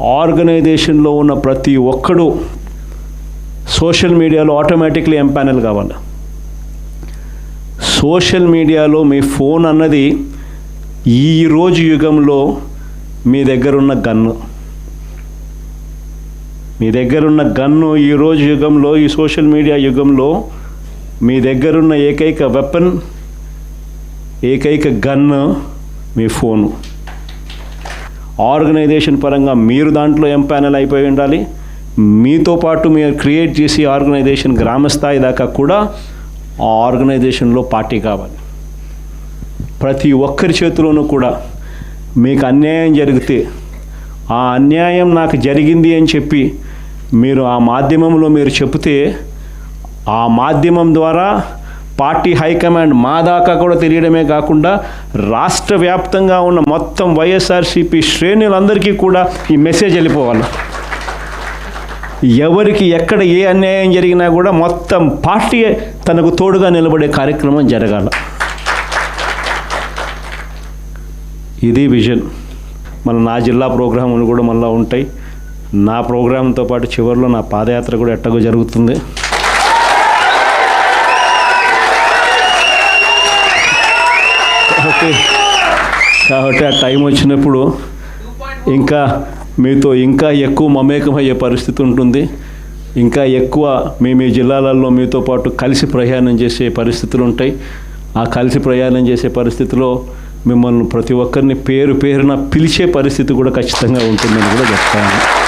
ఆర్గనైజేషన్లో ఉన్న ప్రతి ఒక్కడు సోషల్ మీడియాలో ఆటోమేటిక్లీ ఎంపానల్ కావాలి. సోషల్ మీడియాలో మీ ఫోన్ అన్నది ఈరోజు యుగంలో మీ దగ్గరున్న గన్ను. ఈరోజు యుగంలో, ఈ సోషల్ మీడియా యుగంలో మీ దగ్గరున్న ఏకైక వెపన్, ఏకైక గన్ను మీ ఫోను. ఆర్గనైజేషన్ పరంగా మీరు దాంట్లో ఎంపానల్ అయిపోయి ఉండాలి. మీతో పాటు మీరు క్రియేట్ చేసి ఆర్గనైజేషన్ గ్రామస్థాయి దాకా కూడా ఆ ఆర్గనైజేషన్లో పార్టీ కావాలి. ప్రతి ఒక్కరి చేతిలోనూ కూడా మీకు అన్యాయం జరిగితే ఆ అన్యాయం నాకు జరిగింది అని చెప్పి మీరు ఆ మాధ్యమంలో మీరు చెబితే ఆ మాధ్యమం ద్వారా పార్టీ హైకమాండ్ మా దాకా కూడా తెలియడమే కాకుండా రాష్ట్ర వ్యాప్తంగా ఉన్న మొత్తం వైఎస్ఆర్సీపీ శ్రేణులందరికీ కూడా ఈ మెసేజ్ వెళ్ళిపోవాలి. ఎవరికి ఎక్కడ ఏ అన్యాయం జరిగినా కూడా మొత్తం పార్టీ తనకు తోడుగా నిలబడే కార్యక్రమం జరగాలి. ఇది విజన్. నా జిల్లా ప్రోగ్రాములు కూడా మళ్ళీ ఉంటాయి. నా ప్రోగ్రాంతో పాటు చివరిలో నా పాదయాత్ర కూడా ఎట్టగో జరుగుతుంది. కాబట్టి ఆ టైం వచ్చినప్పుడు ఇంకా మీతో ఇంకా ఎక్కువ మమేకమయ్యే పరిస్థితి ఉంటుంది. ఇంకా ఎక్కువ మీ జిల్లాలలో మీతో పాటు కలిసి ప్రయాణం చేసే పరిస్థితులు ఉంటాయి. ఆ కలిసి ప్రయాణం చేసే పరిస్థితిలో మిమ్మల్ని ప్రతి ఒక్కరిని పేరున పిలిచే పరిస్థితి కూడా ఖచ్చితంగా ఉంటుందని కూడా చెప్తాను.